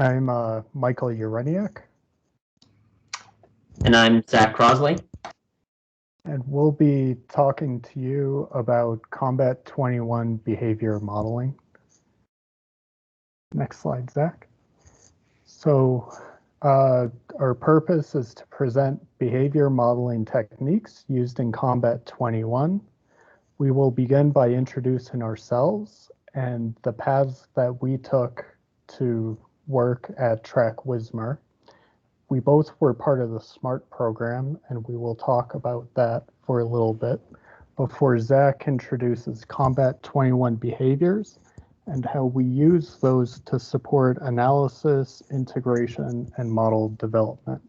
I'm Michael Ureniak, And I'm Zach Crosley. and we'll be talking to you about COMBAT-21 behavior modeling. Next slide, Zach. So our purpose is to present behavior modeling techniques used in COMBAT-21. We will begin by introducing ourselves and the paths that we took to work at TRAC-WSMR. We both were part of the SMART program, and we will talk about that for a little bit before Zach introduces COMBAT-21 behaviors and how we use those to support analysis, integration, and model development.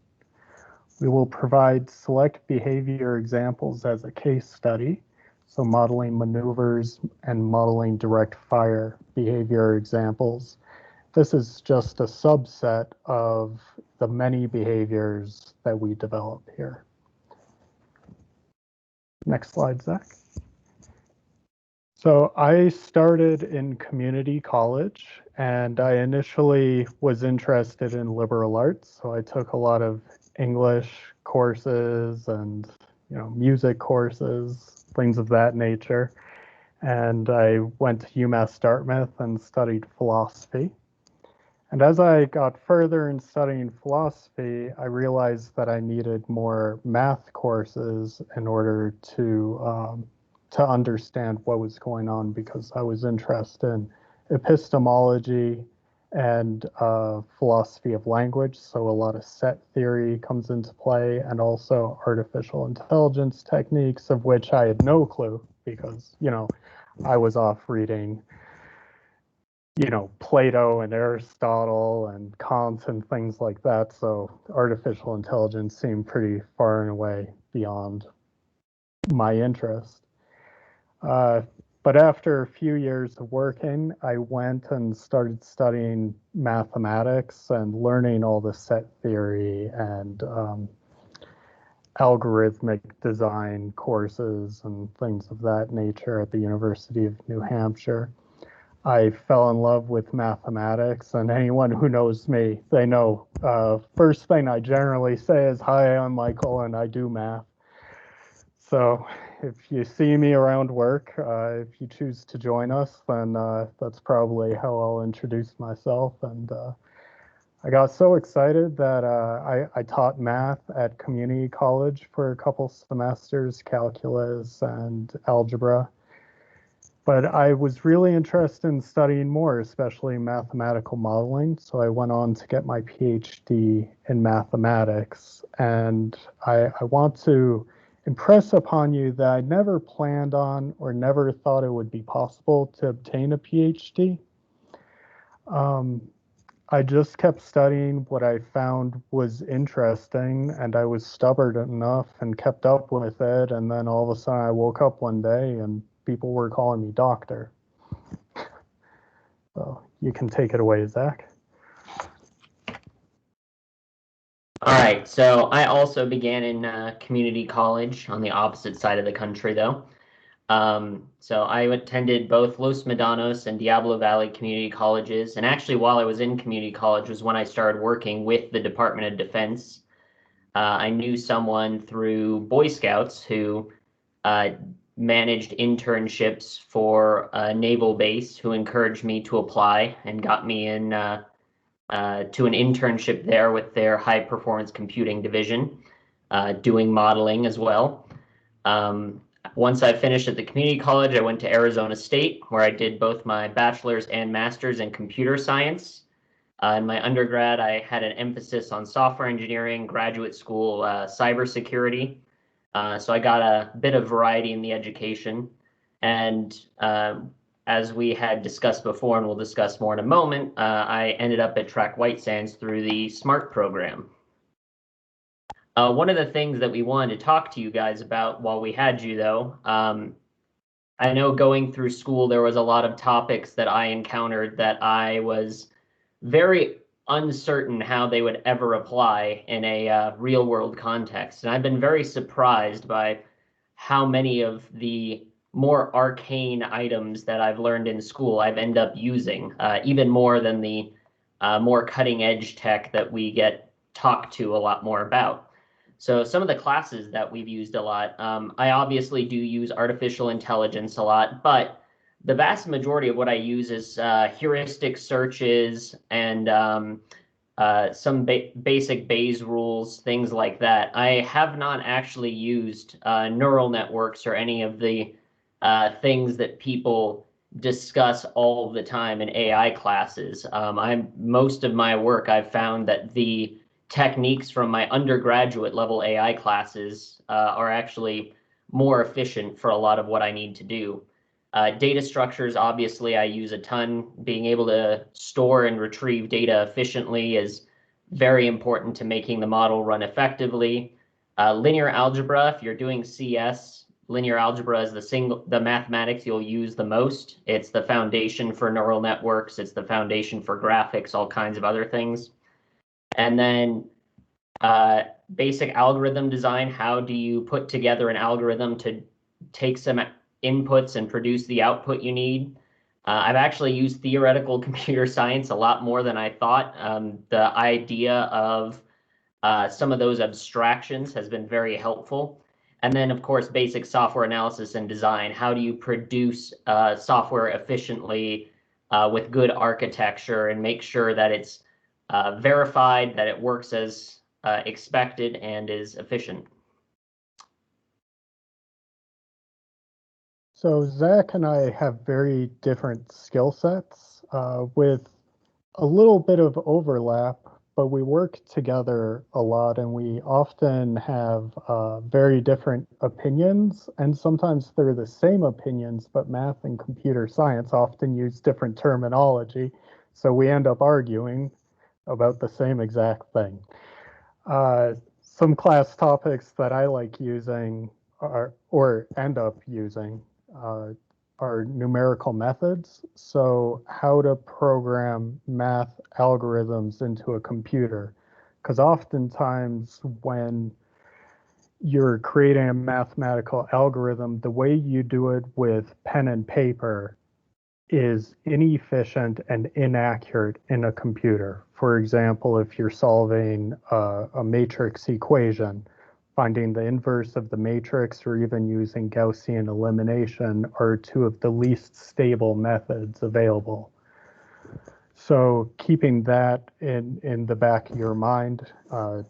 We will provide select behavior examples as a case study, so modeling maneuvers and modeling direct fire behavior examples. This is just a subset of the many behaviors that we develop here. Next slide, Zach. So I started in community college, and I initially was interested in liberal arts. So I took a lot of English courses and music courses, things of that nature. And I went to UMass Dartmouth and studied philosophy. And as I got further in studying philosophy, I realized that I needed more math courses in order to understand what was going on, because I was interested in epistemology and philosophy of language. So a lot of set theory comes into play, and also artificial intelligence techniques, of which I had no clue because, I was off reading Plato and Aristotle and Kant and things like that. So artificial intelligence seemed pretty far and away beyond my interest. But after a few years of working, I went and started studying mathematics and learning all the set theory and algorithmic design courses and things of that nature at the University of New Hampshire. I fell in love with mathematics, and anyone who knows me, they know first thing I generally say is, "Hi, I'm Michael, and I do math." So if you see me around work, if you choose to join us, then that's probably how I'll introduce myself. And I got so excited that I taught math at community college for a couple semesters, calculus and algebra. But I was really interested in studying more, especially mathematical modeling. So I went on to get my PhD in mathematics. And I want to impress upon you that I never planned on or never thought it would be possible to obtain a PhD. I just kept studying what I found was interesting, and I was stubborn enough and kept up with it. And then all of a sudden I woke up one day and people were calling me doctor. So you can take it away, Zach. All right, so I also began in community college on the opposite side of the country, though. So I attended both Los Medanos and Diablo Valley community colleges. And actually, while I was in community college was when I started working with the Department of Defense. I knew someone through Boy Scouts who managed internships for a naval base, who encouraged me to apply and got me in to an internship there with their high performance computing division, doing modeling as well. Once I finished at the community college, I went to Arizona State, where I did both my bachelor's and master's in computer science. In my undergrad, I had an emphasis on software engineering, graduate school, cybersecurity. So I got a bit of variety in the education. And as we had discussed before, and we'll discuss more in a moment, I ended up at TRAC-WSMR through the SMART program. One of the things that we wanted to talk to you guys about while we had you, though, I know going through school, there was a lot of topics that I encountered that I was very uncertain how they would ever apply in a real world context. And I've been very surprised by how many of the more arcane items that I've learned in school I've ended up using, even more than the more cutting edge tech that we get talked to a lot more about. So some of the classes that we've used a lot, I obviously do use artificial intelligence a lot, but the vast majority of what I use is heuristic searches and some basic Bayes rules, things like that. I have not actually used neural networks or any of the things that people discuss all the time in AI classes. Most of my work, I've found that the techniques from my undergraduate level AI classes are actually more efficient for a lot of what I need to do. Data structures, obviously, I use a ton. Being able to store and retrieve data efficiently is very important to making the model run effectively. Linear algebra, if you're doing CS, linear algebra is the mathematics you'll use the most. It's the foundation for neural networks. It's the foundation for graphics, all kinds of other things. And then basic algorithm design. How do you put together an algorithm to take some inputs and produce the output you need? I've actually used theoretical computer science a lot more than I thought. The idea of some of those abstractions has been very helpful. And then, of course, basic software analysis and design. How do you produce software efficiently with good architecture and make sure that it's verified, that it works as expected and is efficient? So Zach and I have very different skill sets with a little bit of overlap, but we work together a lot and we often have very different opinions. And sometimes they're the same opinions, but math and computer science often use different terminology. So we end up arguing about the same exact thing. Some class topics that I like using or end up using are numerical methods. So how to program math algorithms into a computer. Because oftentimes when you're creating a mathematical algorithm, the way you do it with pen and paper is inefficient and inaccurate in a computer. For example, if you're solving a matrix equation, finding the inverse of the matrix or even using Gaussian elimination are two of the least stable methods available. So keeping that in the back of your mind,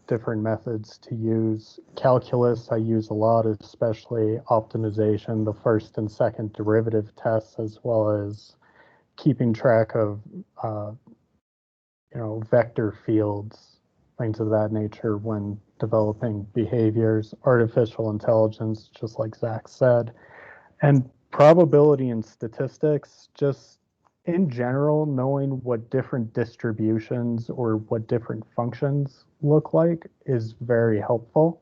different methods to use. Calculus I use a lot, especially optimization, the first and second derivative tests, as well as keeping track of vector fields, things of that nature when developing behaviors. Artificial intelligence, just like Zach said, and probability and statistics, just in general, knowing what different distributions or what different functions look like is very helpful.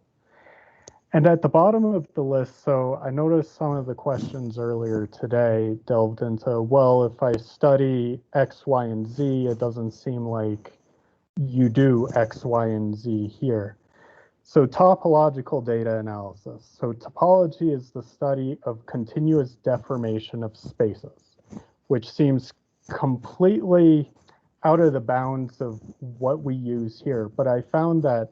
And at the bottom of the list, so I noticed some of the questions earlier today delved into, well, if I study X, Y, and Z, it doesn't seem like you do X, Y, and Z here. So topological data analysis. So topology is the study of continuous deformation of spaces, which seems completely out of the bounds of what we use here. But I found that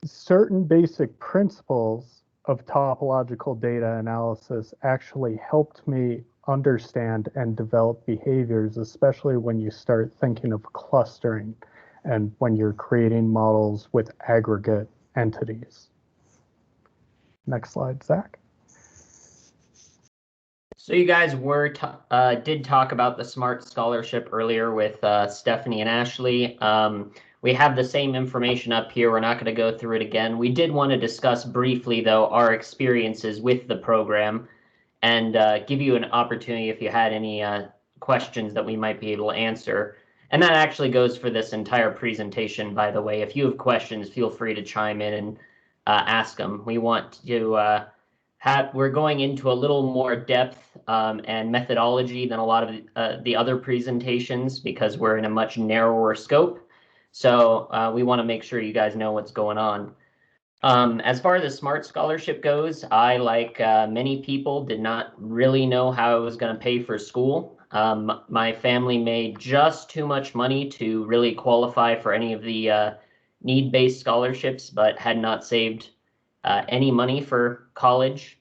certain basic principles of topological data analysis actually helped me understand and develop behaviors, especially when you start thinking of clustering and when you're creating models with aggregate entities. Next slide, Zach. So you guys did talk about the SMART scholarship earlier with Stephanie and Ashley. We have the same information up here. We're not going to go through it again. We did want to discuss briefly, though, our experiences with the program and give you an opportunity if you had any questions that we might be able to answer. And that actually goes for this entire presentation, by the way. If you have questions, feel free to chime in and ask them. We want to we're going into a little more depth and methodology than a lot of the other presentations because we're in a much narrower scope. So we want to make sure you guys know what's going on. As far as the SMART scholarship goes, I, like many people, did not really know how I was going to pay for school. My family made just too much money to really qualify for any of the need-based scholarships, but had not saved any money for college.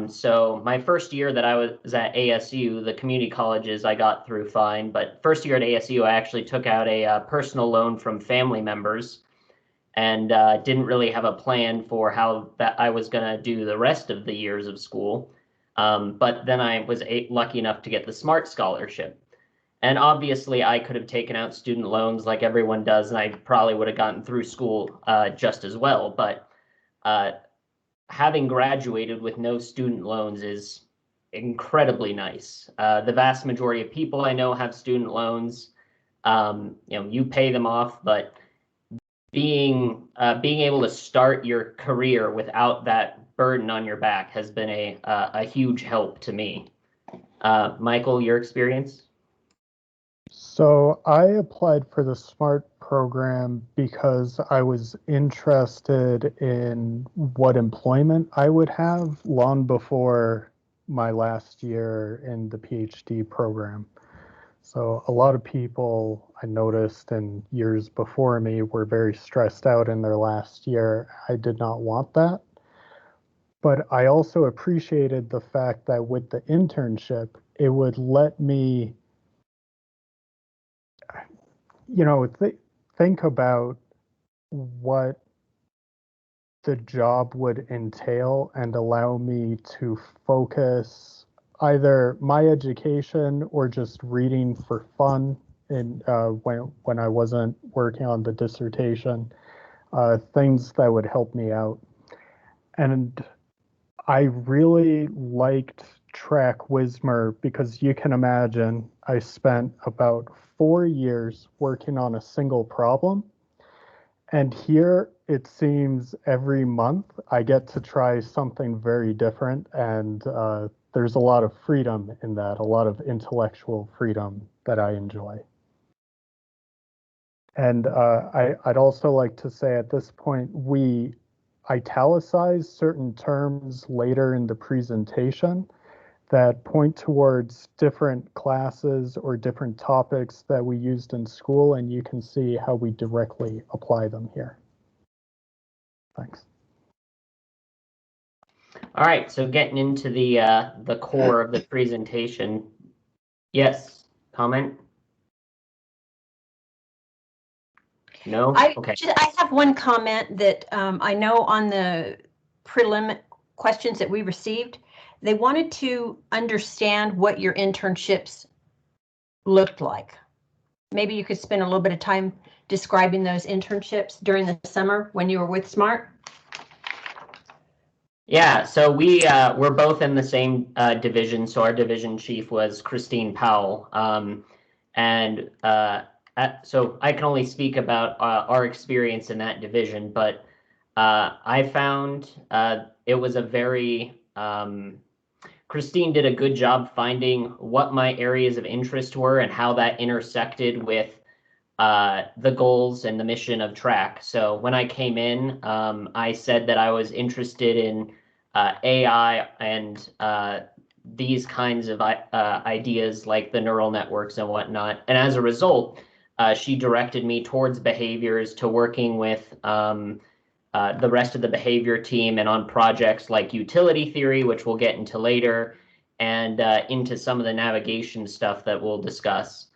So my first year that I was at ASU, the community colleges I got through fine, but first year at ASU, I actually took out a personal loan from family members and didn't really have a plan for how that I was going to do the rest of the years of school. But then I was lucky enough to get the SMART scholarship. And obviously, I could have taken out student loans like everyone does, and I probably would have gotten through school just as well. But having graduated with no student loans is incredibly nice. The vast majority of people I know have student loans. You pay them off, but being able to start your career without that burden on your back has been a huge help to me. Michael, your experience? So I applied for the SMART program because I was interested in what employment I would have long before my last year in the PhD program. So a lot of people I noticed in years before me were very stressed out in their last year. I did not want that. But I also appreciated the fact that with the internship, it would let me think about what the job would entail and allow me to focus either my education or just reading for fun in when I wasn't working on the dissertation, things that would help me out. And I really liked TRAC-WSMR because you can imagine I spent about 4 years working on a single problem. And here it seems every month I get to try something very different. And there's a lot of freedom in that, a lot of intellectual freedom that I enjoy. And I'd also like to say at this point, we italicize certain terms later in the presentation that point towards different classes or different topics that we used in school, and you can see how we directly apply them here. Thanks. All right, so getting into the core of the presentation. Yes, comment? No? Okay. I have one comment that I know on the prelim questions that we received, they wanted to understand what your internships looked like. Maybe you could spend a little bit of time describing those internships during the summer when you were with SMART. Yeah, so we're both in the same division. So our division chief was Christine Powell. So I can only speak about our experience in that division, but I found it was a very, Christine did a good job finding what my areas of interest were and how that intersected with the goals and the mission of TRAC. So when I came in, I said that I was interested in AI and these kinds of ideas like the neural networks and whatnot. And as a result, she directed me towards behaviors, to working with the rest of the behavior team and on projects like utility theory, which we'll get into later, and into some of the navigation stuff that we'll discuss.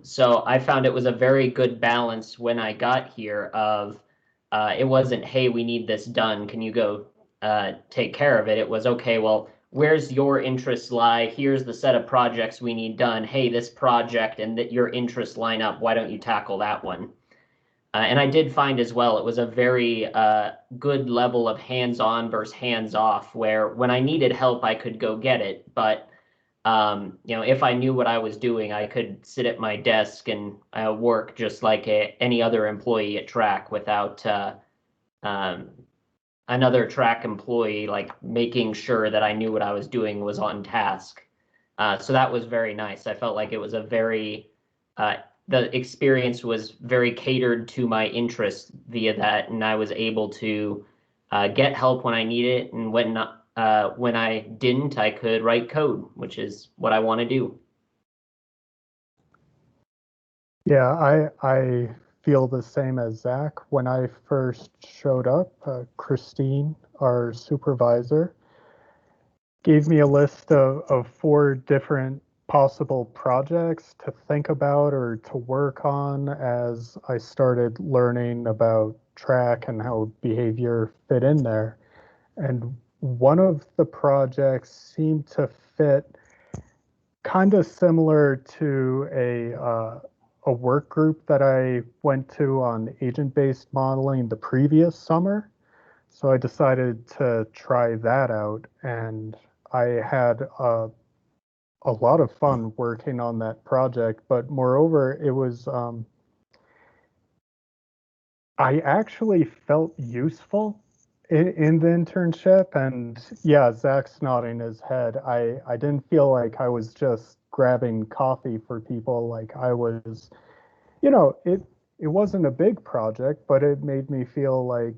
So I found it was a very good balance when I got here of it wasn't, hey, we need this done, can you go take care of it? It was, okay, well, where's your interests lie? Here's the set of projects we need done. Hey, this project and that your interests line up. Why don't you tackle that one? And I did find as well, it was a very good level of hands-on versus hands-off, where when I needed help, I could go get it. But if I knew what I was doing, I could sit at my desk and work just like any other employee at TRAC without another TRAC employee like making sure that I knew what I was doing, was on task. So that was very nice. I felt like it was a very the experience was very catered to my interests via that, and I was able to get help when I needed it, and when I didn't, I could write code, which is what I want to do. Yeah, I feel the same as Zach. When I first showed up, Christine, our supervisor, gave me a list of 4 different possible projects to think about or to work on as I started learning about track and how behavior fit in there. And one of the projects seemed to fit kind of similar to a work group that I went to on agent-based modeling the previous summer. So I decided to try that out, and I had a lot of fun working on that project. But moreover, it was I actually felt useful in the internship, and yeah, Zach's nodding his head. I didn't feel like I was just grabbing coffee for people. Like I was, it wasn't a big project, but it made me feel like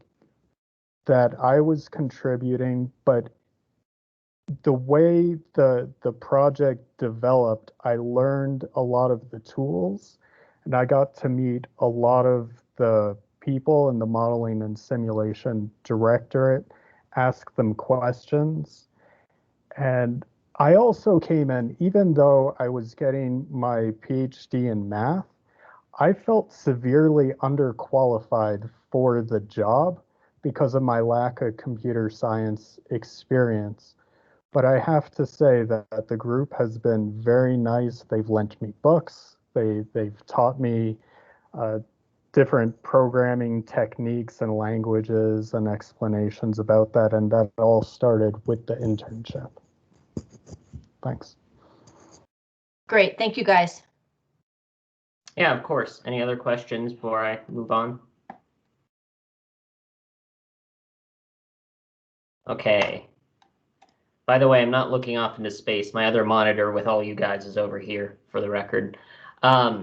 that I was contributing, but the way the project developed, I learned a lot of the tools, and I got to meet a lot of the people in the modeling and simulation directorate, ask them questions. And I also came in, even though I was getting my PhD in math, I felt severely underqualified for the job because of my lack of computer science experience. But I have to say that the group has been very nice. They've lent me books. They've taught me uh, different programming techniques and languages and explanations about that. And that all started with the internship. Thanks. Great, thank you guys. Yeah, of course. Any other questions before I move on? Okay. By the way, I'm not looking off into space. My other monitor with all you guys is over here, for the record.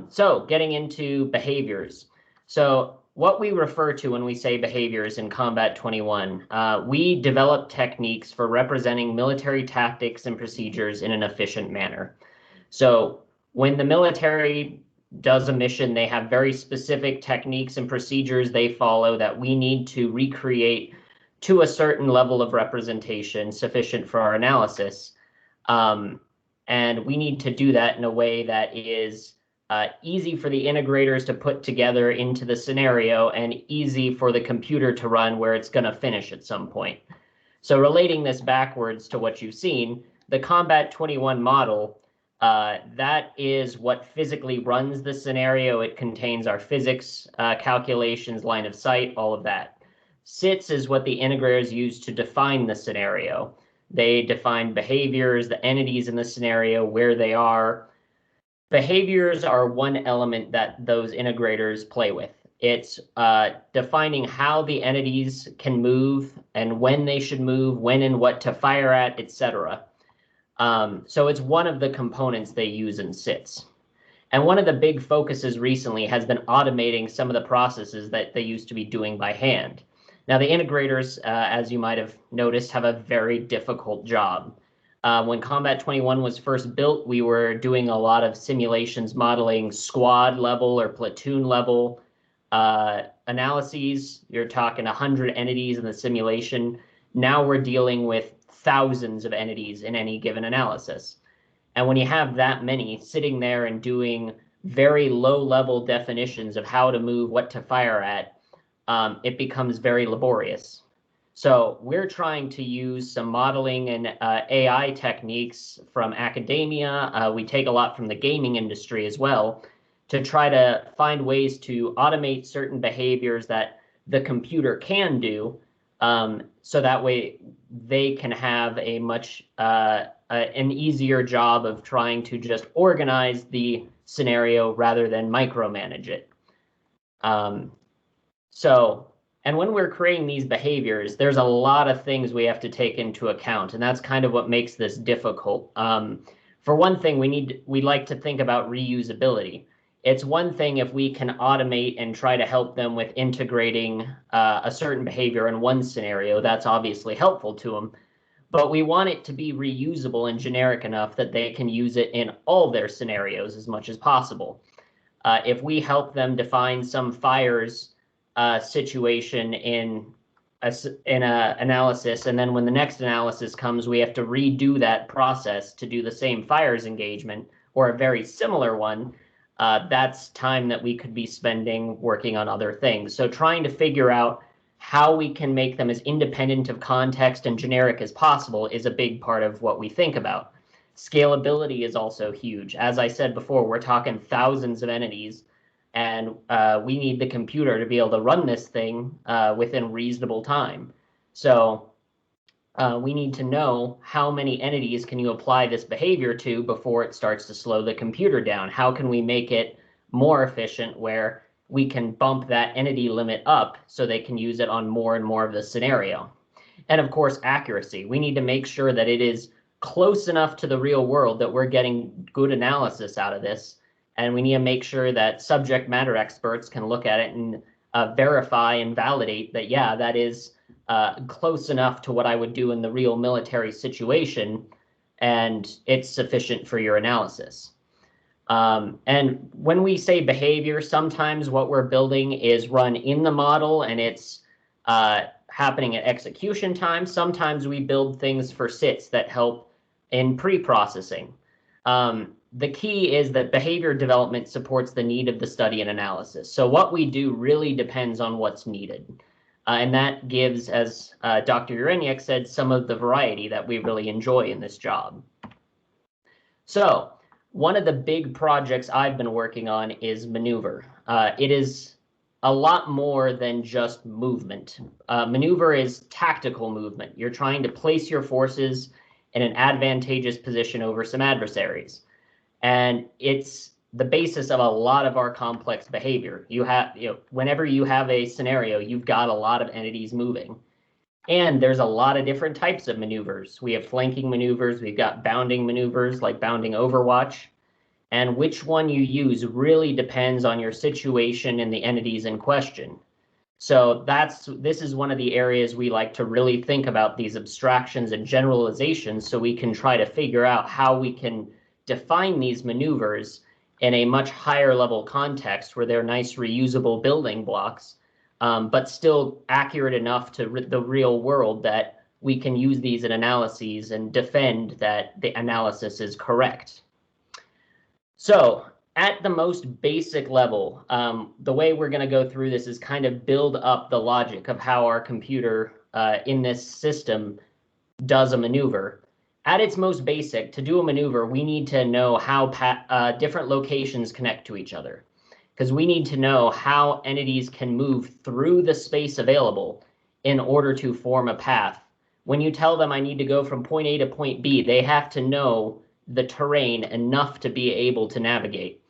So getting into behaviors. So what we refer to when we say behaviors in Combat 21, we develop techniques for representing military tactics and procedures in an efficient manner. So when the military does a mission, they have very specific techniques and procedures they follow that we need to recreate to a certain level of representation sufficient for our analysis. And we need to do that in a way that is easy for the integrators to put together into the scenario and easy for the computer to run where it's going to finish at some point. So relating this backwards to what you've seen, the Combat 21 model, that is what physically runs the scenario. It contains our physics calculations, line of sight, all of that. SITS is what the integrators use to define the scenario. They define behaviors, the entities in the scenario, where they are. Behaviors are one element that those integrators play with. It's defining how the entities can move and when they should move, when and what to fire at, etc. So it's one of the components they use in SITS. And one of the big focuses recently has been automating some of the processes that they used to be doing by hand. Now, the integrators, as you might have noticed, have a very difficult job. When Combat 21 was first built, we were doing a lot of simulations modeling squad level or platoon level analyses. You're talking 100 entities in the simulation. Now we're dealing with thousands of entities in any given analysis. And when you have that many sitting there and doing very low-level definitions of how to move, what to fire at, it becomes very laborious. So we're trying to use some modeling and AI techniques from academia. We take a lot from the gaming industry as well to try to find ways to automate certain behaviors that the computer can do, so that way they can have a much an easier job of trying to just organize the scenario rather than micromanage it. And when we're creating these behaviors, there's a lot of things we have to take into account, and that's kind of what makes this difficult. For one thing, we like to think about reusability. It's one thing if we can automate and try to help them with integrating a certain behavior in one scenario. That's obviously helpful to them. But we want it to be reusable and generic enough that they can use it in all their scenarios as much as possible. If we help them define some fires situation in an analysis, and then when the next analysis comes, we have to redo that process to do the same fires engagement or a very similar one, that's time that we could be spending working on other things. So trying to figure out how we can make them as independent of context and generic as possible is a big part of what we think about. Scalability is also huge. As I said before, we're talking thousands of entities, and we need the computer to be able to run this thing within reasonable time. So we need to know how many entities can you apply this behavior to before it starts to slow the computer down. How can we make it more efficient where we can bump that entity limit up so they can use it on more and more of the scenario? And of course, accuracy. We need to make sure that it is close enough to the real world that we're getting good analysis out of this. And we need to make sure that subject matter experts can look at it and verify and validate that, yeah, that is close enough to what I would do in the real military situation, and it's sufficient for your analysis. And when we say behavior, sometimes what we're building is run in the model and it's happening at execution time. Sometimes we build things for sits that help in pre-processing. The key is that behavior development supports the need of the study and analysis. So what we do really depends on what's needed. And that gives, as Dr. Ureniak said, some of the variety that we really enjoy in this job. So one of the big projects I've been working on is maneuver. It is a lot more than just movement. Maneuver is tactical movement. You're trying to place your forces in an advantageous position over some adversaries. And it's the basis of a lot of our complex behavior. Whenever you have a scenario, you've got a lot of entities moving. And there's a lot of different types of maneuvers. We have flanking maneuvers, we've got bounding maneuvers like bounding overwatch. And which one you use really depends on your situation and the entities in question. So this is one of the areas we like to really think about, these abstractions and generalizations, so we can try to figure out how we can define these maneuvers in a much higher level context where they're nice reusable building blocks, but still accurate enough to the real world that we can use these in analyses and defend that the analysis is correct. So at the most basic level, the way we're going to go through this is kind of build up the logic of how our computer in this system does a maneuver. At its most basic, to do a maneuver, we need to know how different locations connect to each other, because we need to know how entities can move through the space available in order to form a path. When you tell them I need to go from point A to point B, they have to know the terrain enough to be able to navigate.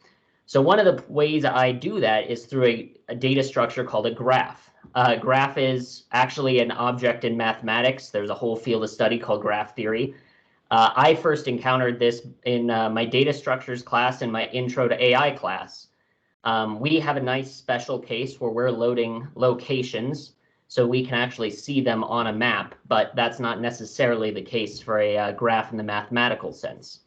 So one of the ways I do that is through a data structure called a graph. A graph is actually an object in mathematics. There's a whole field of study called graph theory. I first encountered this in my data structures class and my intro to AI class. We have a nice special case where we're loading locations so we can actually see them on a map, but that's not necessarily the case for a graph in the mathematical sense.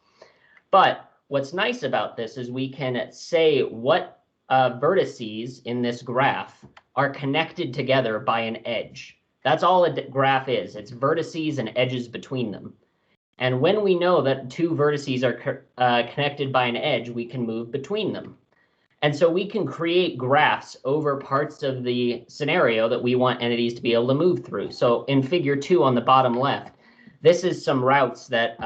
But what's nice about this is we can say what vertices in this graph are connected together by an edge. That's all a graph is. It's vertices and edges between them. And when we know that two vertices are connected by an edge, we can move between them. And so we can create graphs over parts of the scenario that we want entities to be able to move through. So in figure 2 on the bottom left, this is some routes that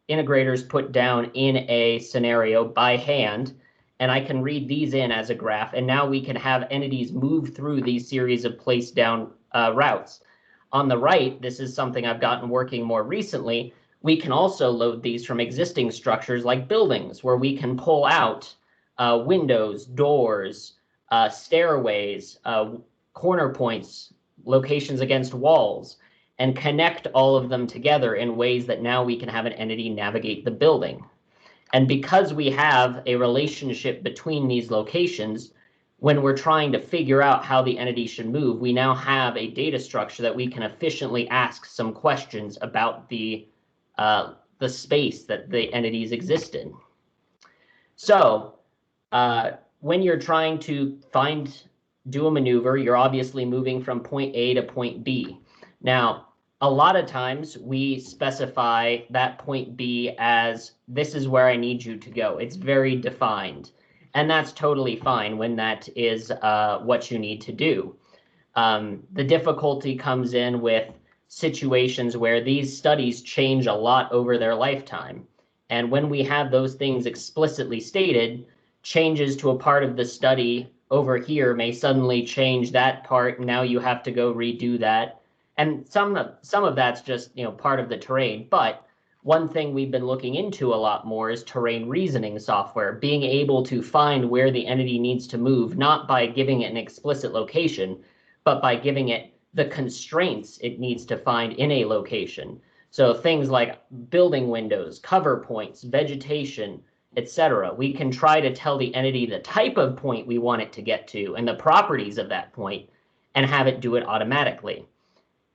integrators put down in a scenario by hand. And I can read these in as a graph. And now we can have entities move through these series of placed down routes. On the right, this is something I've gotten working more recently. We can also load these from existing structures like buildings, where we can pull out windows, doors, stairways, corner points, locations against walls, and connect all of them together in ways that now we can have an entity navigate the building. And because we have a relationship between these locations, when we're trying to figure out how the entity should move, we now have a data structure that we can efficiently ask some questions about the space that the entities exist in. So when you're trying to do a maneuver, you're obviously moving from point A to point B. Now, a lot of times we specify that point B as this is where I need you to go. It's very defined. And that's totally fine when that is what you need to do. The difficulty comes in with situations where these studies change a lot over their lifetime. And when we have those things explicitly stated, changes to a part of the study over here may suddenly change that part. Now you have to go redo that. And some of that's just, you know, part of the terrain. But one thing we've been looking into a lot more is terrain reasoning software, being able to find where the entity needs to move, not by giving it an explicit location, but by giving it the constraints it needs to find in a location. So things like building windows, cover points, vegetation, etc. We can try to tell the entity the type of point we want it to get to and the properties of that point and have it do it automatically.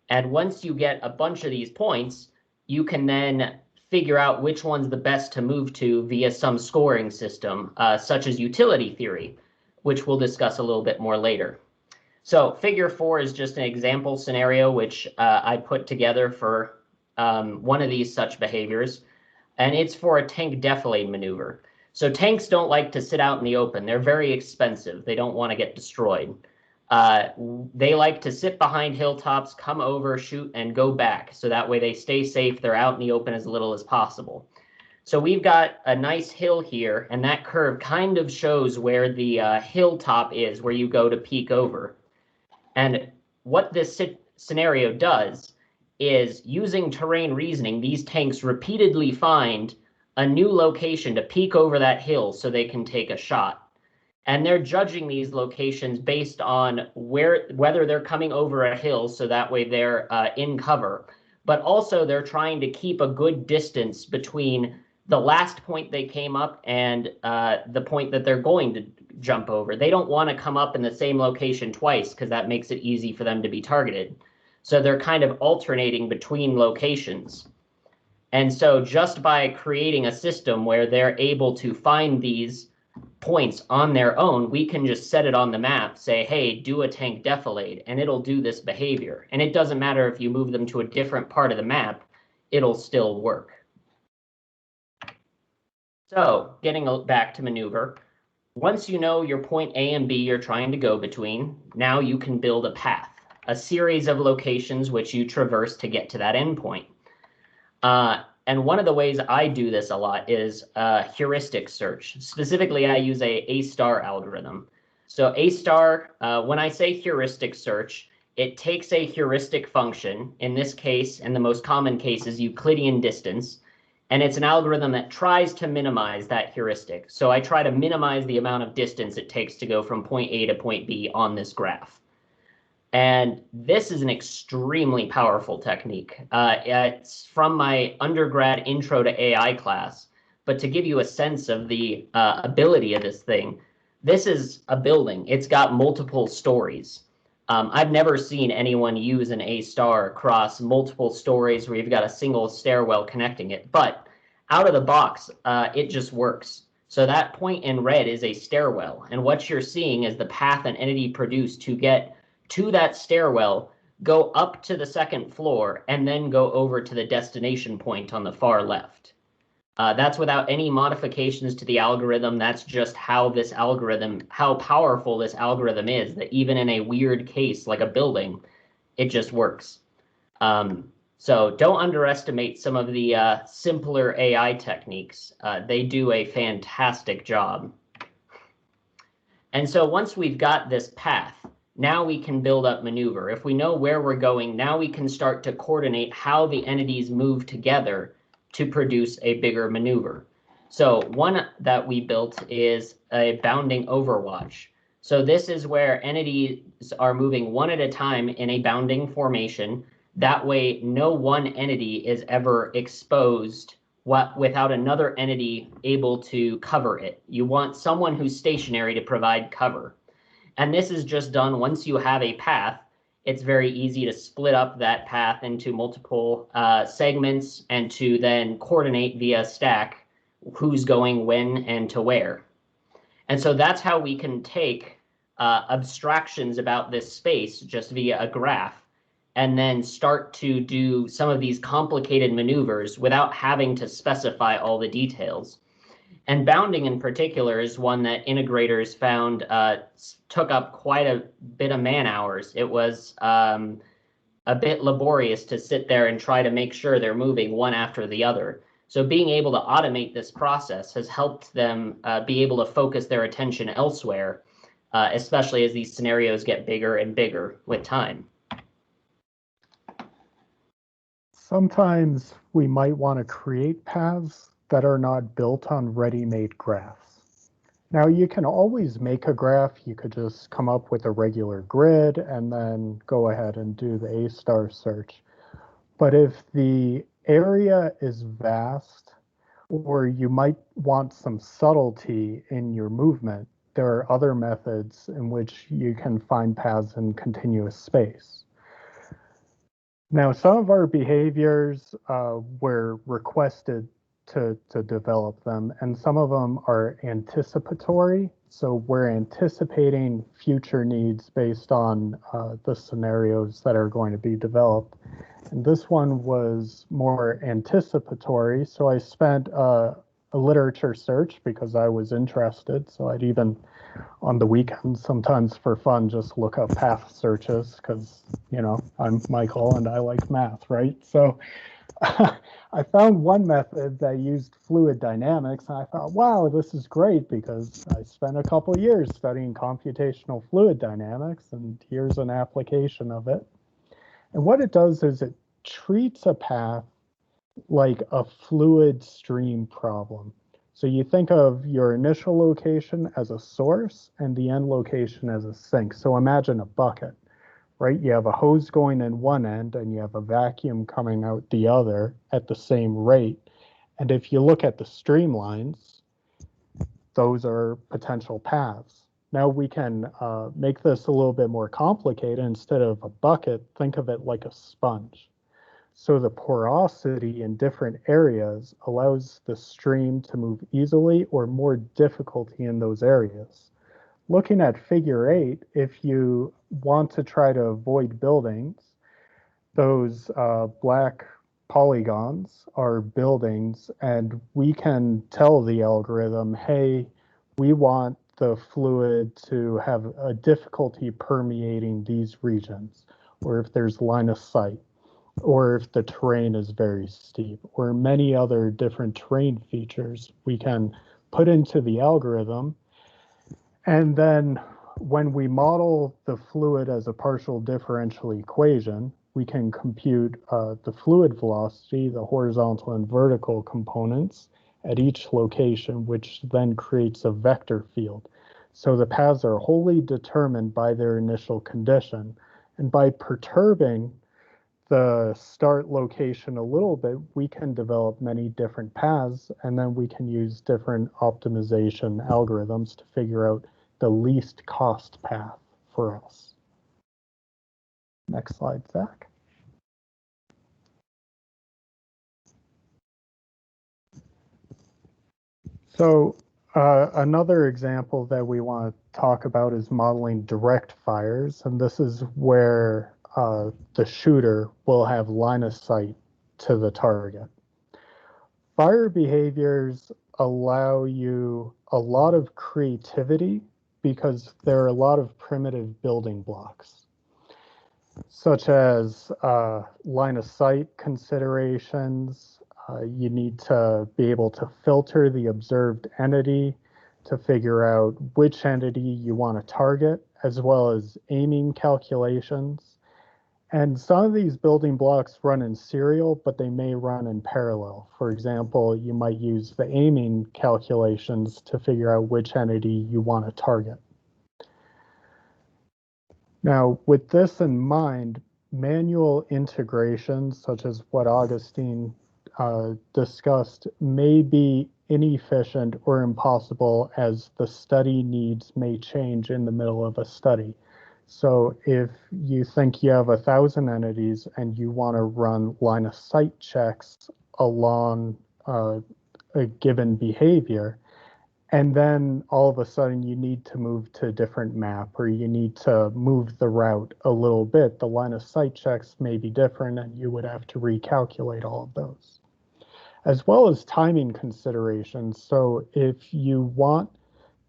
And once you get a bunch of these points, you can then figure out which one's the best to move to via some scoring system, such as utility theory, which we'll discuss a little bit more later. So figure 4 is just an example scenario which I put together for one of these such behaviors, and it's for a tank defilade maneuver. So tanks don't like to sit out in the open. They're very expensive. They don't want to get destroyed. They like to sit behind hilltops, come over, shoot, and go back. So that way they stay safe. They're out in the open as little as possible. So we've got a nice hill here, and that curve kind of shows where the hilltop is, where you go to peek over. And what this scenario does is, using terrain reasoning, these tanks repeatedly find a new location to peek over that hill so they can take a shot. And they're judging these locations based on whether they're coming over a hill, so that way they're in cover. But also they're trying to keep a good distance between the last point they came up and the point that they're going to jump over. They don't want to come up in the same location twice because that makes it easy for them to be targeted. So they're kind of alternating between locations. And so just by creating a system where they're able to find these points on their own, we can just set it on the map, say, hey, do a tank defilade, and it'll do this behavior. And it doesn't matter if you move them to a different part of the map, it'll still work. So getting back to maneuver, once you know your point A and B you're trying to go between, now you can build a path, a series of locations which you traverse to get to that endpoint. And one of the ways I do this a lot is heuristic search. Specifically, I use a A-star algorithm. So A-star, when I say heuristic search, it takes a heuristic function, in this case, and the most common case is Euclidean distance, and it's an algorithm that tries to minimize that heuristic. So I try to minimize the amount of distance it takes to go from point A to point B on this graph. And this is an extremely powerful technique. It's from my undergrad intro to AI class, but to give you a sense of the ability of this thing, this is a building. It's got multiple stories. I've never seen anyone use an A-star across multiple stories where you've got a single stairwell connecting it, but out of the box, it just works. So that point in red is a stairwell, and what you're seeing is the path an entity produced to get to that stairwell, go up to the second floor, and then go over to the destination point on the far left. That's without any modifications to the algorithm. That's just how this algorithm, how powerful this algorithm is, that even in a weird case like a building, it just works. So don't underestimate some of the simpler AI techniques. They do a fantastic job. And so once we've got this path, now we can build up maneuver. If we know where we're going, now we can start to coordinate how the entities move together to produce a bigger maneuver. So one that we built is a bounding overwatch. So this is where entities are moving one at a time in a bounding formation. That way, no one entity is ever exposed without another entity able to cover it. You want someone who's stationary to provide cover. And this is just done once you have a path. It's very easy to split up that path into multiple segments and to then coordinate via stack who's going when and to where. And so that's how we can take abstractions about this space just via a graph, and then start to do some of these complicated maneuvers without having to specify all the details. And bounding in particular is one that integrators found took up quite a bit of man hours. It was a bit laborious to sit there and try to make sure they're moving one after the other. So being able to automate this process has helped them be able to focus their attention elsewhere, especially as these scenarios get bigger and bigger with time. Sometimes we might want to create paths that are not built on ready-made graphs. Now, you can always make a graph. You could just come up with a regular grid and then go ahead and do the A-star search. But if the area is vast, or you might want some subtlety in your movement, there are other methods in which you can find paths in continuous space. Now, some of our behaviors were requested to develop them, and some of them are anticipatory. So we're anticipating future needs based on the scenarios that are going to be developed. And this one was more anticipatory. So I spent a literature search because I was interested. So I'd even on the weekends, sometimes for fun, just look up path searches because, you know, I'm Michael and I like math, right? So I found one method that used fluid dynamics, and I thought, wow, this is great because I spent a couple of years studying computational fluid dynamics, and here's an application of it. And what it does is it treats a path like a fluid stream problem. So you think of your initial location as a source and the end location as a sink. So imagine a bucket, right? You have a hose going in one end and you have a vacuum coming out the other at the same rate. And if you look at the streamlines, those are potential paths. Now we can make this a little bit more complicated. Instead of a bucket, think of it like a sponge. So the porosity in different areas allows the stream to move easily or more difficulty in those areas. Looking at figure 8, if you want to try to avoid buildings, those black polygons are buildings, and we can tell the algorithm, hey, we want the fluid to have a difficulty permeating these regions, or if there's line of sight, or if the terrain is very steep, or many other different terrain features we can put into the algorithm. And then when we model the fluid as a partial differential equation, we can compute the fluid velocity, the horizontal and vertical components at each location, which then creates a vector field. So the paths are wholly determined by their initial condition. And by perturbing the start location a little bit, we can develop many different paths, and then we can use different optimization algorithms to figure out the least cost path for us. Next slide, Zach. So another example that we want to talk about is modeling direct fires, and this is where the shooter will have line of sight to the target. Fire behaviors allow you a lot of creativity because there are a lot of primitive building blocks, such as line of sight considerations. You need to be able to filter the observed entity to figure out which entity you want to target, as well as aiming calculations. And some of these building blocks run in serial, but they may run in parallel. For example, you might use the aiming calculations to figure out which entity you want to target. Now, with this in mind, manual integrations, such as what Augustine discussed, may be inefficient or impossible as the study needs may change in the middle of a study. So if you think you have 1,000 entities and you want to run line of sight checks along a given behavior, and then all of a sudden you need to move to a different map, or you need to move the route a little bit. The line of sight checks may be different, and you would have to recalculate all of those, as well as timing considerations. So if you want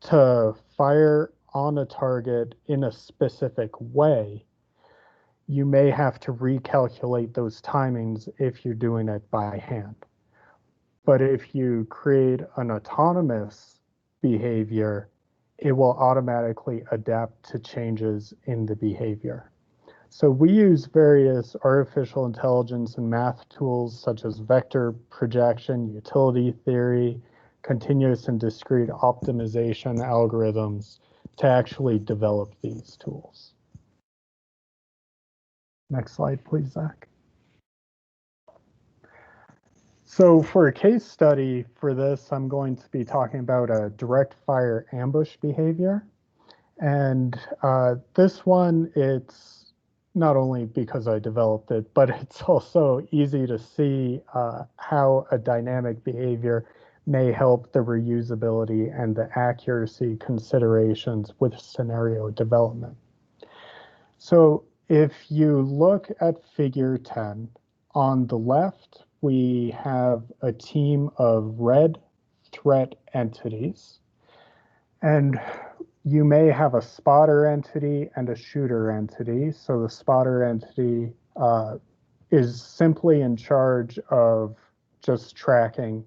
to fire on a target in a specific way, you may have to recalculate those timings if you're doing it by hand. But if you create an autonomous behavior, it will automatically adapt to changes in the behavior. So we use various artificial intelligence and math tools such as vector projection, utility theory, continuous and discrete optimization algorithms to actually develop these tools. Next slide, please, Zach. So for a case study for this, I'm going to be talking about a direct fire ambush behavior. And this one, it's not only because I developed it, but it's also easy to see how a dynamic behavior may help the reusability and the accuracy considerations with scenario development. So if you look at figure 10, on the left, we have a team of red threat entities, and you may have a spotter entity and a shooter entity. So the spotter entity is simply in charge of just tracking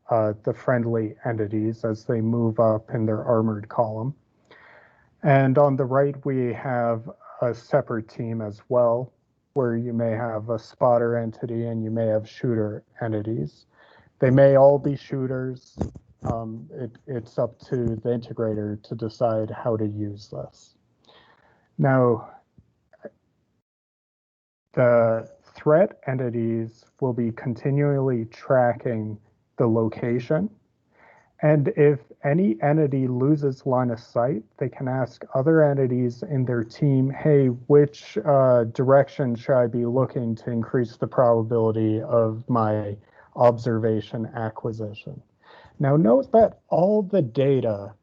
the friendly entities as they move up in their armored column. And on the right, we have a separate team as well, where you may have a spotter entity and you may have shooter entities. They may all be shooters. It's up to the integrator to decide how to use this. Now, the threat entities will be continually tracking the location. And if any entity loses line of sight, they can ask other entities in their team, hey, which direction should I be looking to increase the probability of my observation acquisition? Now note that all the data,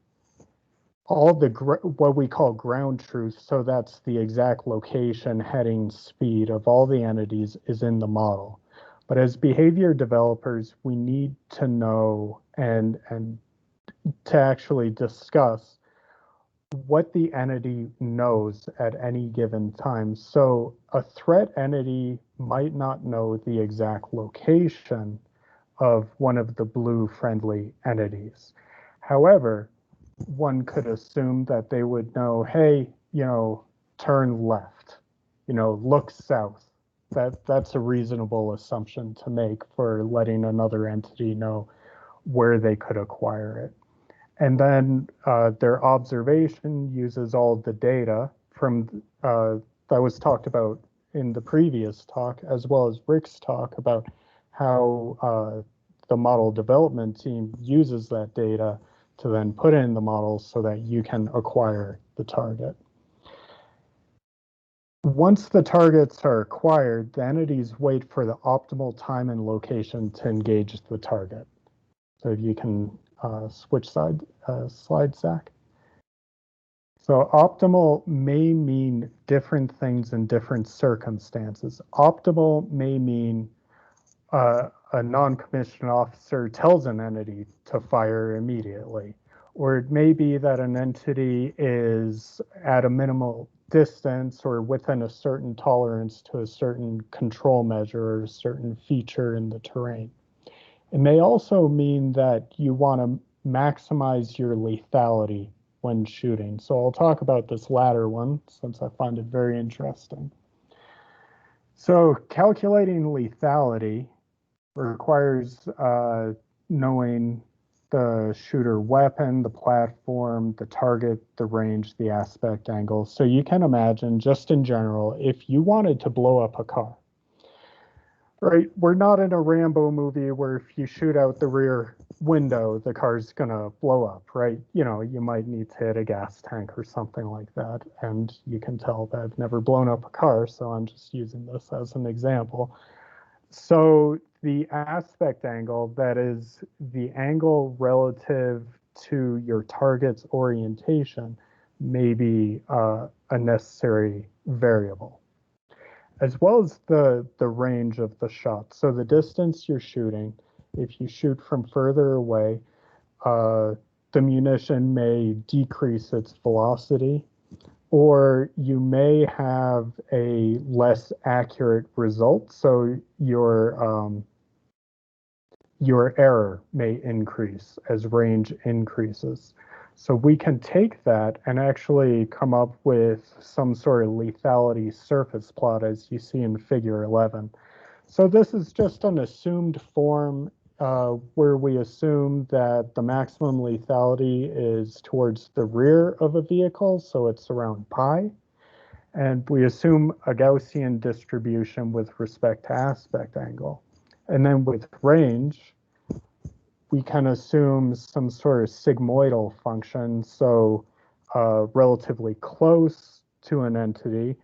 all the what we call ground truth, so that's the exact location, heading, speed of all the entities, is in the model. But as behavior developers, we need to know and to actually discuss what the entity knows at any given time. So a threat entity might not know the exact location of one of the blue friendly entities. However, one could assume that they would know, hey, turn left, look south. That's a reasonable assumption to make for letting another entity know where they could acquire it. And then their observation uses all the data from that was talked about in the previous talk, as well as Rick's talk about how the model development team uses that data to then put it in the model so that you can acquire the target. Once the targets are acquired, the entities wait for the optimal time and location to engage the target. So if you can switch slide, Zach. So optimal may mean different things in different circumstances. Optimal may mean a non-commissioned officer tells an entity to fire immediately, or it may be that an entity is at a minimal distance or within a certain tolerance to a certain control measure or a certain feature in the terrain. It may also mean that you want to maximize your lethality when shooting. So I'll talk about this latter one since I find it very interesting. So calculating lethality requires knowing the shooter weapon, the platform, the target, the range, the aspect angle. So you can imagine, just in general, if you wanted to blow up a car, right? We're not in a Rambo movie where if you shoot out the rear window, the car's gonna blow up, right? You might need to hit a gas tank or something like that. And you can tell that I've never blown up a car, so I'm just using this as an example. So the aspect angle, that is the angle relative to your target's orientation may be a necessary variable, as well as the range of the shot. So the distance you're shooting, if you shoot from further away, the munition may decrease its velocity, or you may have a less accurate result, so your error may increase as range increases. So we can take that and actually come up with some sort of lethality surface plot, as you see in figure 11. So this is just an assumed form where we assume that the maximum lethality is towards the rear of a vehicle, so it's around pi. And we assume a Gaussian distribution with respect to aspect angle. And then with range, we can assume some sort of sigmoidal function. So relatively close to an entity,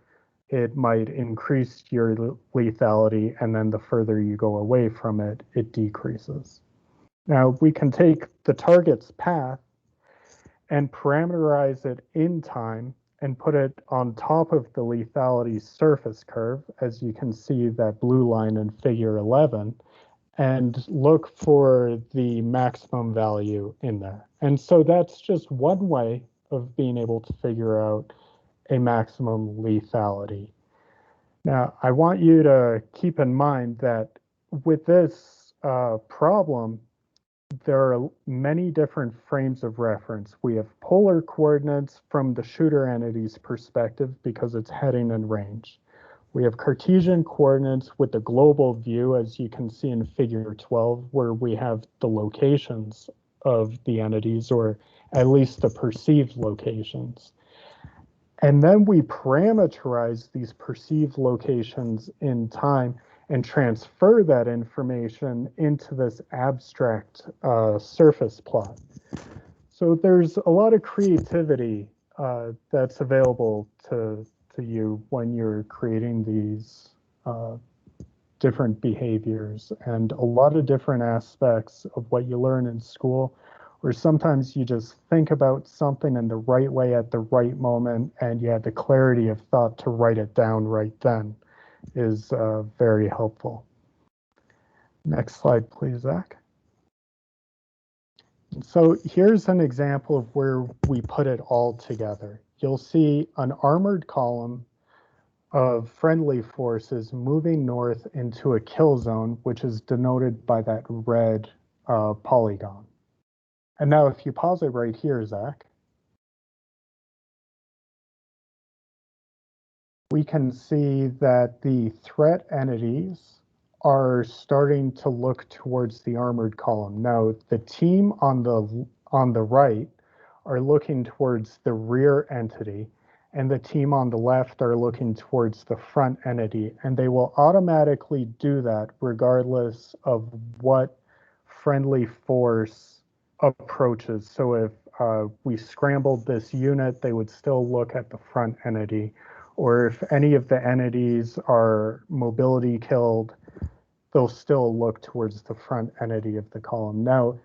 it might increase your lethality, and then the further you go away from it, it decreases. Now, we can take the target's path and parameterize it in time and put it on top of the lethality surface curve, as you can see that blue line in figure 11, and look for the maximum value in there. And so that's just one way of being able to figure out a maximum lethality. Now, I want you to keep in mind that with this problem, there are many different frames of reference. We have polar coordinates from the shooter entity's perspective because it's heading and range. We have Cartesian coordinates with the global view, as you can see in figure 12, where we have the locations of the entities, or at least the perceived locations. And then we parameterize these perceived locations in time and transfer that information into this abstract surface plot. So there's a lot of creativity that's available to you when you're creating these different behaviors, and a lot of different aspects of what you learn in school, or sometimes you just think about something in the right way at the right moment and you have the clarity of thought to write it down right then, is very helpful. Next slide, please, Zach. So here's an example of where we put it all together. You'll see an armored column of friendly forces moving north into a kill zone, which is denoted by that red polygon. And now if you pause it right here, Zach, we can see that the threat entities are starting to look towards the armored column. Now, the team on the right are looking towards the rear entity, and the team on the left are looking towards the front entity, and they will automatically do that regardless of what friendly force approaches. So if we scrambled this unit, they would still look at the front entity, or if any of the entities are mobility killed, they'll still look towards the front entity of the column. Now,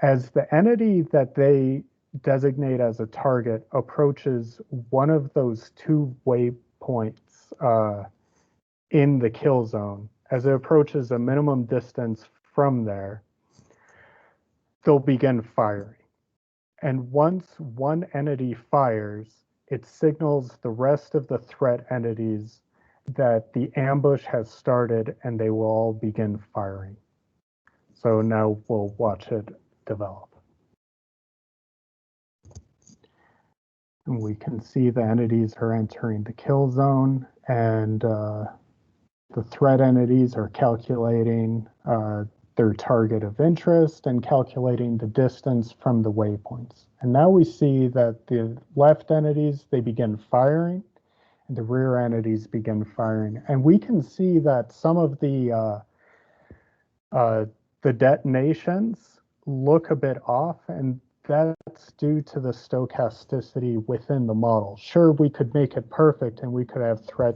as the entity that they designate as a target approaches one of those two waypoints in the kill zone, as it approaches a minimum distance from there, they'll begin firing. And once one entity fires, it signals the rest of the threat entities that the ambush has started and they will all begin firing. So now we'll watch it develop. And we can see the entities are entering the kill zone, and the threat entities are calculating their target of interest and calculating the distance from the waypoints. And now we see that the left entities, they begin firing, and the rear entities begin firing. And we can see that some of the detonations look a bit off, and that's due to the stochasticity within the model. Sure, we could make it perfect and we could have threat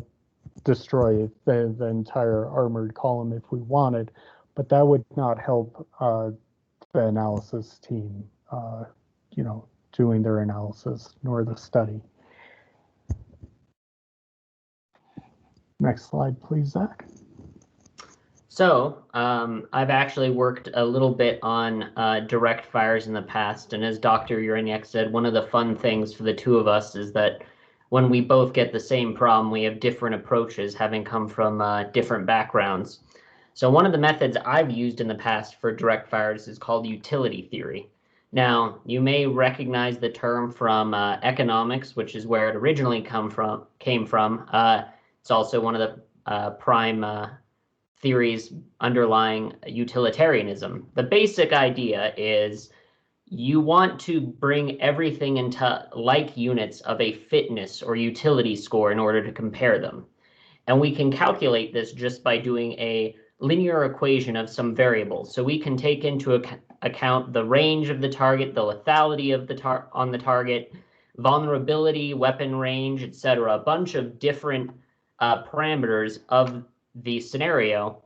destroy the entire armored column if we wanted, but that would not help the analysis team doing their analysis nor the study. Next slide, please, Zach. So I've actually worked a little bit on direct fires in the past, and as Dr. Uraniak said, one of the fun things for the two of us is that when we both get the same problem, we have different approaches, having come from different backgrounds. So one of the methods I've used in the past for direct fires is called utility theory. Now, you may recognize the term from economics, which is where it originally came from. It's also one of the prime theories underlying utilitarianism. The basic idea is you want to bring everything into like units of a fitness or utility score in order to compare them. And we can calculate this just by doing a linear equation of some variables. So we can take into account the range of the target, the lethality of the on the target, vulnerability, weapon range, etc. A bunch of different parameters of the scenario,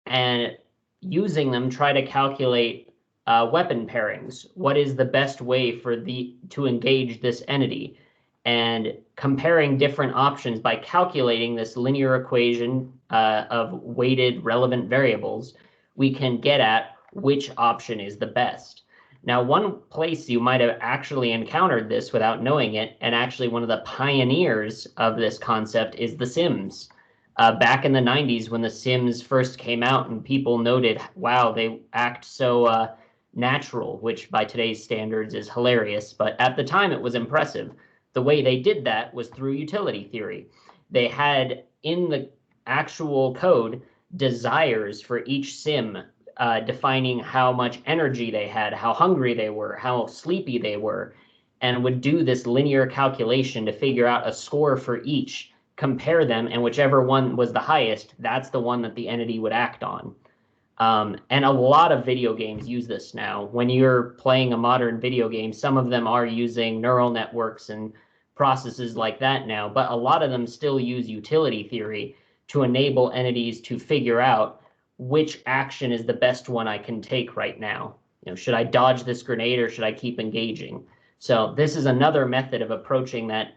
and using them try to calculate weapon pairings. What is the best way to engage this entity? And comparing different options by calculating this linear equation of weighted relevant variables, we can get at which option is the best. Now, one place you might have actually encountered this without knowing it, and actually one of the pioneers of this concept, is The Sims. Back in the 90s, when The Sims first came out and people noted, wow, they act so natural, which by today's standards is hilarious, but at the time it was impressive. The way they did that was through utility theory. They had in the actual code desires for each sim, defining how much energy they had, how hungry they were, how sleepy they were, and would do this linear calculation to figure out a score for each, compare them, and whichever one was the highest, that's the one that the entity would act on. And a lot of video games use this now. When you're playing a modern video game, some of them are using neural networks and processes like that now, but a lot of them still use utility theory to enable entities to figure out which action is the best one I can take right now. Should I dodge this grenade or should I keep engaging? So this is another method of approaching that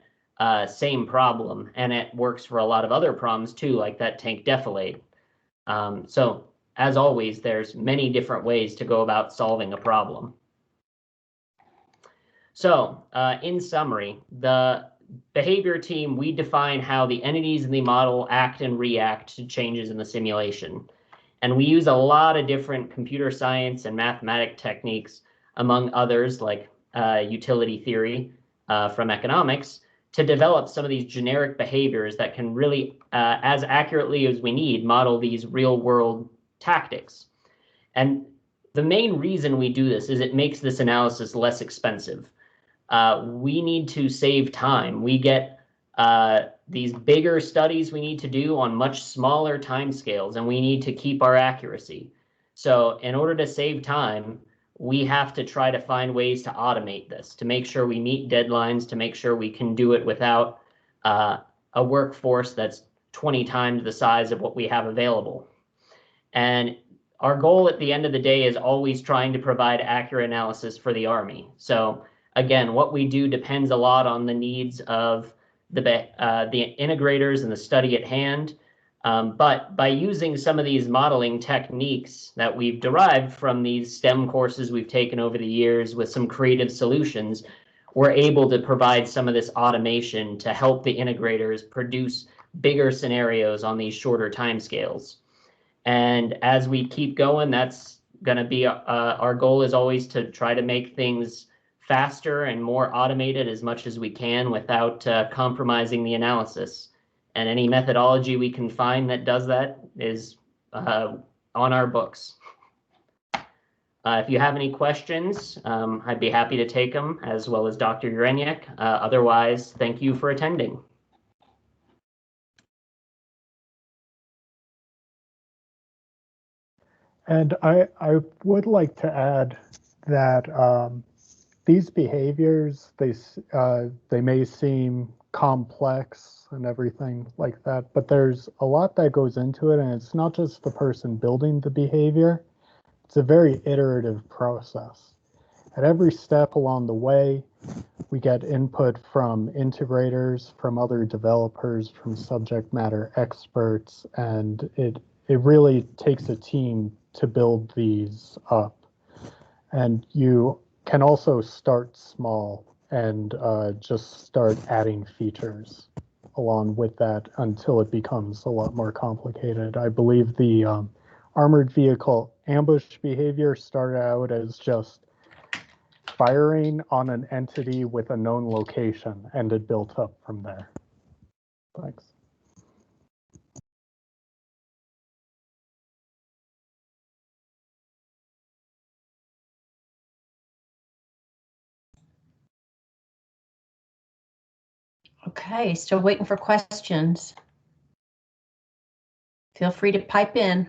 same problem, and it works for a lot of other problems too, like that tank defilade. So as always, there's many different ways to go about solving a problem. So in summary, the behavior team, we define how the entities in the model act and react to changes in the simulation. And we use a lot of different computer science and mathematic techniques, among others, like utility theory from economics, to develop some of these generic behaviors that can really, as accurately as we need, model these real-world tactics. And the main reason we do this is it makes this analysis less expensive. We need to save time. We get these bigger studies we need to do on much smaller timescales, and we need to keep our accuracy. So in order to save time, we have to try to find ways to automate this, to make sure we meet deadlines, to make sure we can do it without a workforce that's 20 times the size of what we have available. And our goal at the end of the day is always trying to provide accurate analysis for the Army. So again, what we do depends a lot on the needs of the integrators and the study at hand. But by using some of these modeling techniques that we've derived from these STEM courses we've taken over the years with some creative solutions, we're able to provide some of this automation to help the integrators produce bigger scenarios on these shorter timescales. And as we keep going, that's going to be our goal is always to try to make things faster and more automated as much as we can without compromising the analysis. And any methodology we can find that does that is on our books. If you have any questions, I'd be happy to take them, as well as Dr. Uraniak. Otherwise, thank you for attending. And I would like to add that these behaviors, they may seem complex and everything like that, but there's a lot that goes into it, and it's not just the person building the behavior. It's a very iterative process. At every step along the way, we get input from integrators, from other developers, from subject matter experts, and it really takes a team to build these up. And you can also start small and just start adding features along with that until it becomes a lot more complicated. I believe the armored vehicle ambush behavior started out as just firing on an entity with a known location, and it built up from there. Thanks. Okay, still waiting for questions. Feel free to pipe in.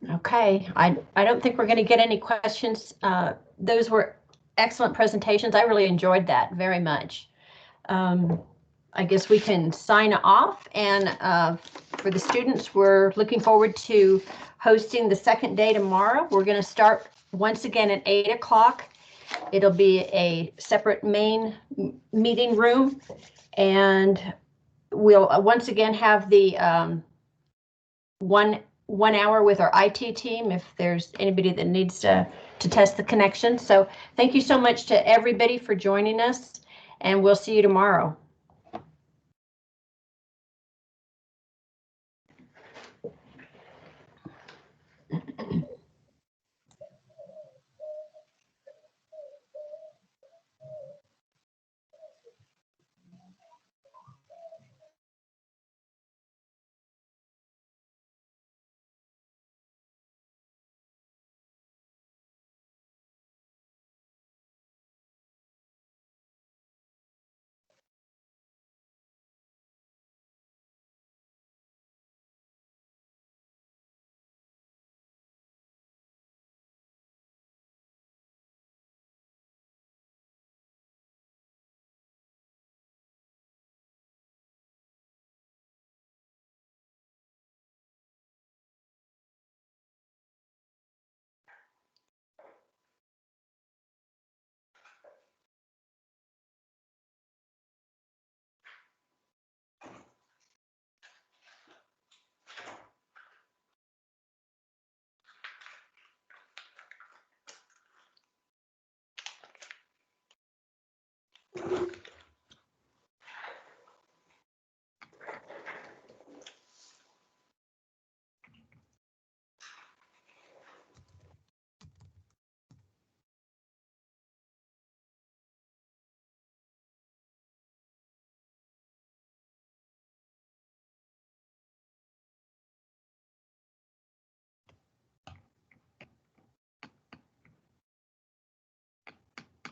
Okay, I don't think we're going to get any questions. Those were excellent presentations. I really enjoyed that very much. I guess we can sign off, and for the students, we're looking forward to hosting the second day tomorrow. We're going to start once again at 8 o'clock. It'll be a separate main meeting room, and we'll once again have the one hour with our IT team if there's anybody that needs to test the connection. So thank you so much to everybody for joining us, and we'll see you tomorrow.